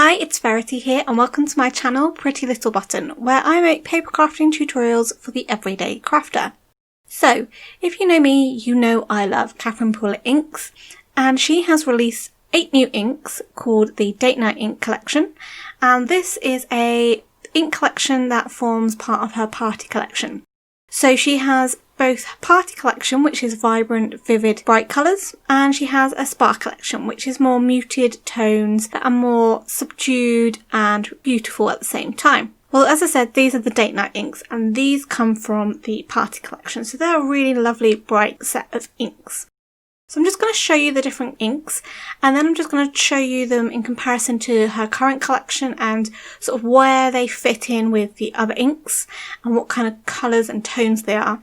Hi, it's Verity here and welcome to my channel Pretty Little Button, where I make paper crafting tutorials for the everyday crafter. So, if you know me, you know I love Catherine Paula inks, and she has released 8 new inks called the Date Night Ink Collection, and this is a ink collection that forms part of her party collection. So she has both her party collection, which is vibrant, vivid, bright colours, and she has a spa collection, which is more muted tones that are more subdued and beautiful at the same time. Well, as I said, these are the date night inks, and these come from the party collection, so they're a really lovely, bright set of inks. So I'm just going to show you the different inks, and then I'm just going to show you them in comparison to her current collection and sort of where they fit in with the other inks and what kind of colours and tones they are.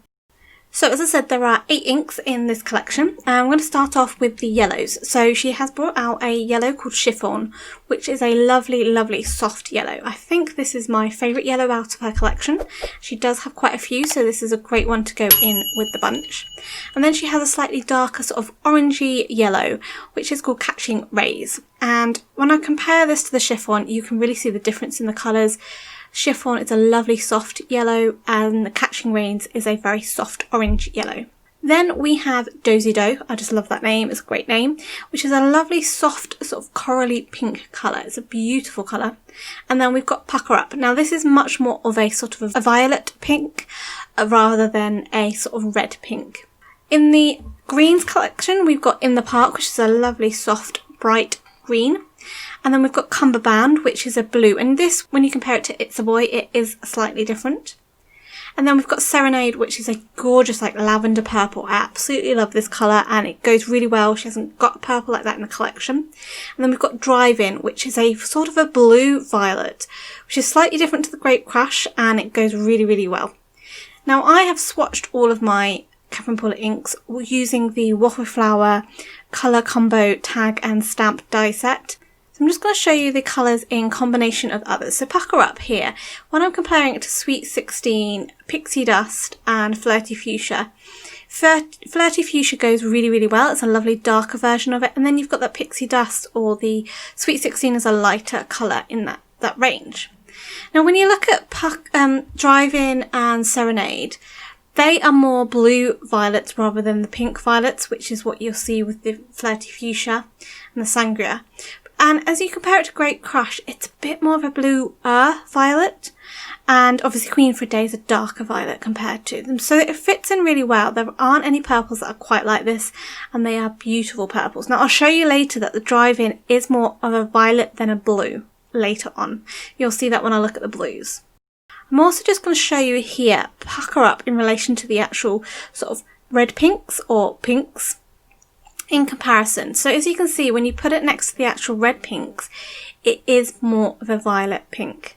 So as I said, there are 8 inks in this collection, and I'm going to start off with the yellows. So she has brought out a yellow called Chiffon, which is a lovely soft yellow. I think this is my favourite yellow out of her collection. She does have quite a few, so this is a great one to go in with the bunch. And then she has a slightly darker sort of orangey yellow, which is called Catching Rays. And when I compare this to the Chiffon, you can really see the difference in the colours. Chiffon is a lovely soft yellow and the Catching Rays is a very soft orange yellow. Then we have Dozy Do, I just love that name, it's a great name, which is a lovely soft sort of corally pink colour. It's a beautiful colour. And then we've got Pucker Up. Now this is much more of a sort of a violet pink rather than a sort of red pink. In the greens collection we've got In the Park, which is a lovely soft bright green. And then we've got Cumberband, which is a blue. And this, when you compare it to It's a Boy, it is slightly different. And then we've got Serenade, which is a gorgeous like lavender purple. I absolutely love this colour and it goes really well. She hasn't got purple like that in the collection. And then we've got Drive-In, which is a sort of a blue violet, which is slightly different to the Grape Crush and it goes really well. Now I have swatched all of my Catherine Paula inks using the Waffle Flower colour combo tag and stamp die set. I'm just going to show you the colours in combination of others. So Pucker Up here, when I'm comparing it to Sweet 16, Pixie Dust and Flirty Fuchsia, Flirty Fuchsia goes really well. It's a lovely darker version of it. And then you've got that Pixie Dust or the Sweet 16 as a lighter colour in that range. Now when you look at Drive-In and Serenade, they are more blue violets rather than the pink violets, which is what you'll see with the Flirty Fuchsia and the Sangria. And as you compare it to Grape Crush, it's a bit more of a bluer violet. And obviously Queen for a Day is a darker violet compared to them. So it fits in really well. There aren't any purples that are quite like this. And they are beautiful purples. Now I'll show you later that the Drive-In is more of a violet than a blue later on. You'll see that when I look at the blues. I'm also just going to show you here Pucker Up in relation to the actual sort of red pinks or pinks in comparison. So as you can see, when you put it next to the actual red pinks, it is more of a violet pink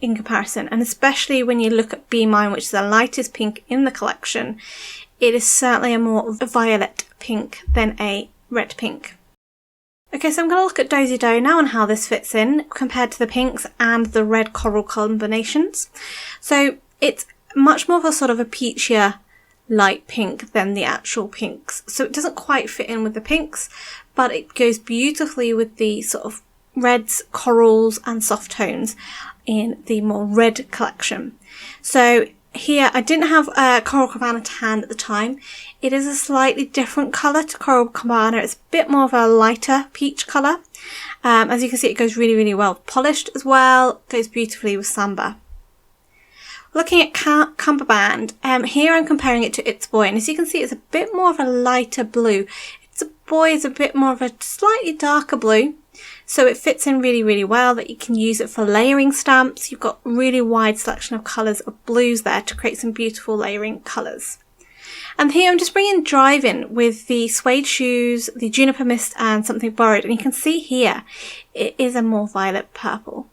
in comparison. And especially when you look at Be Mine, which is the lightest pink in the collection, it is certainly a more of a violet pink than a red pink. Okay, so I'm going to look at Dozy Do now and how this fits in compared to the pinks and the red coral combinations. So it's much more of a sort of a peachier light pink than the actual pinks. So it doesn't quite fit in with the pinks, but it goes beautifully with the sort of reds, corals and soft tones in the more red collection. So here I didn't have Coral Cabana to hand at the time. It is a slightly different colour to Coral Cabana. It's a bit more of a lighter peach colour. As you can see, it goes really well polished as well. It goes beautifully with Samba. Looking at Cumberband, here I'm comparing it to It's a Boy, and as you can see it's a bit more of a lighter blue. It's a Boy is a bit more of a slightly darker blue, so it fits in really well that you can use it for layering stamps. You've got really wide selection of colours of blues there to create some beautiful layering colours. And here I'm just bringing Drive-In with the suede shoes, the Juniper Mist and Something Borrowed, and you can see here it is a more violet purple.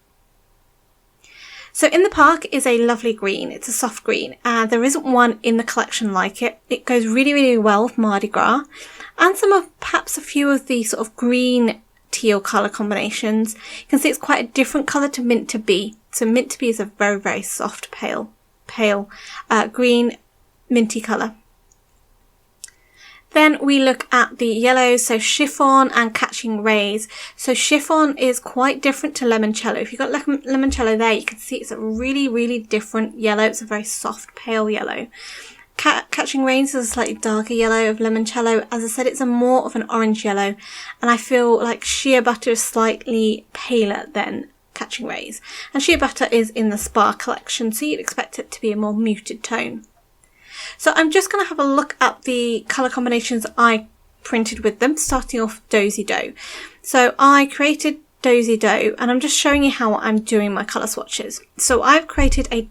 So In the Park is a lovely green. It's a soft green, and there isn't one in the collection like it. It goes really well with Mardi Gras, and perhaps a few of the sort of green teal colour combinations. You can see it's quite a different colour to Mint to Be. So Mint to Be is a very soft pale green minty colour. Then we look at the yellows, so Chiffon and Catching Rays. So Chiffon is quite different to Limoncello. If you've got Limoncello there, you can see it's a really, really different yellow. It's a very soft, pale yellow. Catching Rays is a slightly darker yellow of Limoncello. As I said, it's a more of an orange yellow, and I feel like Shea Butter is slightly paler than Catching Rays. And Shea Butter is in the Spa collection, so you'd expect it to be a more muted tone. So I'm just going to have a look at the colour combinations I printed with them, starting off Dozy Dough. So I created Dozy Dough, and I'm just showing you how I'm doing my colour swatches. So I've created a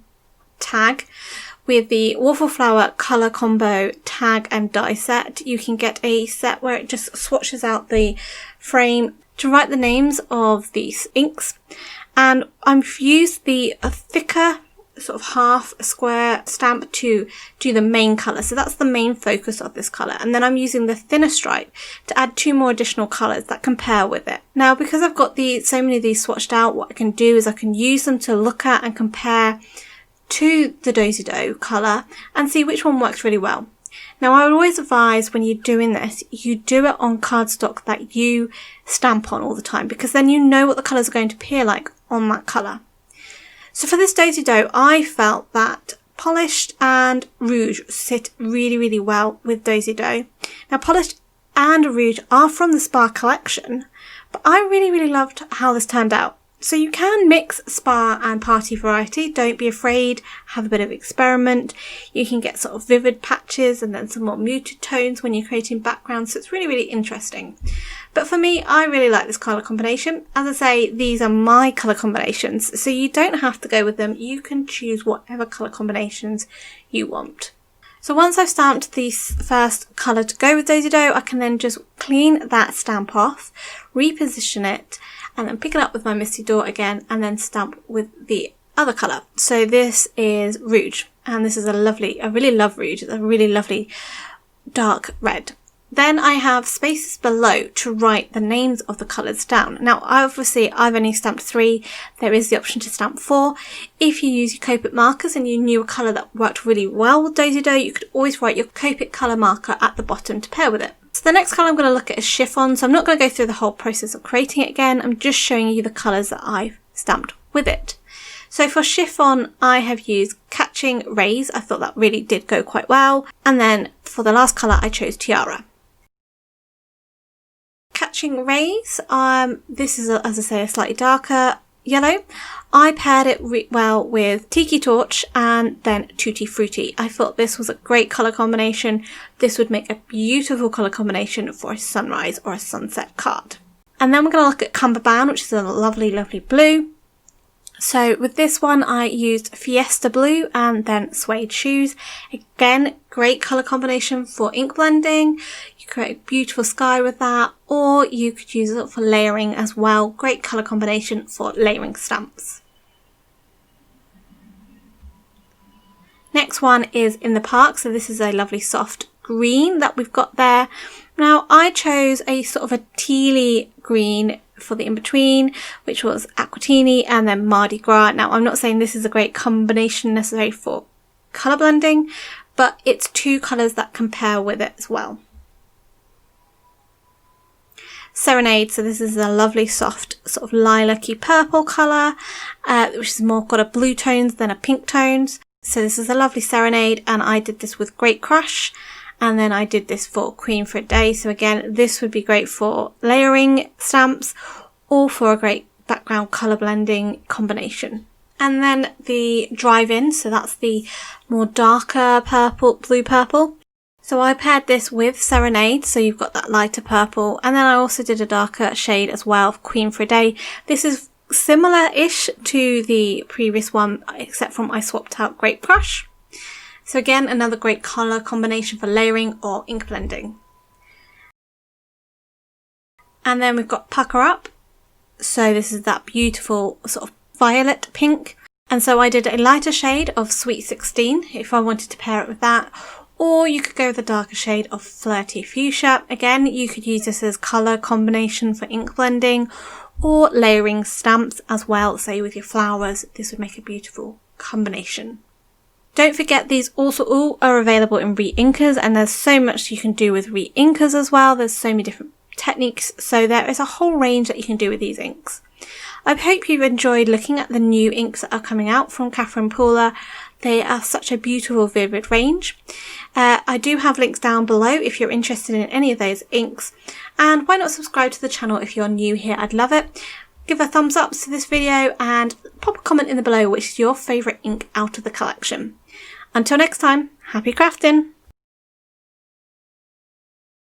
tag with the Waffle Flower colour combo tag and die set. You can get a set where it just swatches out the frame to write the names of these inks. And I've used the thicker sort of half square stamp to do the main colour. So that's the main focus of this colour. And then I'm using the thinner stripe to add 2 more additional colours that compare with it. Now, because I've got so many of these swatched out, what I can do is I can use them to look at and compare to the Dozy Dough colour and see which one works really well. Now, I would always advise when you're doing this, you do it on cardstock that you stamp on all the time, because then you know what the colours are going to appear like on that colour. So for this Dozy Dough, I felt that Polished and Rouge sit really, really well with Dozy Dough. Now, Polished and Rouge are from the Spa collection, but I really, really loved how this turned out. So you can mix Spa and party variety. Don't be afraid. Have a bit of experiment. You can get sort of vivid patches and then some more muted tones when you're creating backgrounds. So it's really, really interesting. But for me, I really like this colour combination. As I say, these are my colour combinations, so you don't have to go with them. You can choose whatever colour combinations you want. So once I've stamped the first colour to go with Dozy Dough, I can then just clean that stamp off, reposition it, and then pick it up with my Misty Dot again, and then stamp with the other colour. So this is Rouge, and this is I really love Rouge. It's a really lovely dark red. Then I have spaces below to write the names of the colours down. Now, obviously, I've only stamped 3. There is the option to stamp 4. If you use your Copic markers and you knew a colour that worked really well with Dozy Dough, you could always write your Copic colour marker at the bottom to pair with it. So the next colour I'm going to look at is Chiffon. So I'm not going to go through the whole process of creating it again. I'm just showing you the colours that I've stamped with it. So for Chiffon, I have used Catching Rays. I thought that really did go quite well. And then for the last colour, I chose Tiara. Catching Rays, this is, as I say, a slightly darker yellow. I paired it well with Tiki Torch and then Tutti Frutti. I thought this was a great colour combination. This would make a beautiful colour combination for a sunrise or a sunset card. And then we're going to look at Cumberband, which is a lovely, lovely blue. So with this one, I used Fiesta Blue and then Suede Shoes. Again, great colour combination for ink blending. You create a beautiful sky with that, or you could use it for layering as well. Great colour combination for layering stamps. Next one is In the Park. So this is a lovely soft green that we've got there. Now, I chose a sort of a tealy green for the in-between, which was Aquatini and then Mardi Gras. Now, I'm not saying this is a great combination necessary for colour blending, but it's 2 colours that compare with it as well. Serenade, so this is a lovely soft sort of lilac-y purple colour, which is more got a blue tones than a pink tones. So this is a lovely Serenade, and I did this with Great Crush. And then I did this for Queen for a Day. So again, this would be great for layering stamps or for a great background colour blending combination. And then the Drive-In, so that's the more darker purple, blue purple. So I paired this with Serenade, so you've got that lighter purple. And then I also did a darker shade as well of Queen for a Day. This is similar-ish to the previous one, except from I swapped out Great Crush. So again, another great colour combination for layering or ink blending. And then we've got Pucker Up. So this is that beautiful sort of violet pink. And so I did a lighter shade of Sweet 16 if I wanted to pair it with that. Or you could go with a darker shade of Flirty Fuchsia. Again, you could use this as colour combination for ink blending or layering stamps as well. Say with your flowers, this would make a beautiful combination. Don't forget these also all are available in Reinkers, and there's so much you can do with Reinkers as well. There's so many different techniques, so there is a whole range that you can do with these inks. I hope you've enjoyed looking at the new inks that are coming out from Catherine Pooler. They are such a beautiful vivid range. I do have links down below if you're interested in any of those inks, and why not subscribe to the channel if you're new here? I'd love it. Give a thumbs up to this video and pop a comment in the below which is your favourite ink out of the collection. Until next time, happy crafting!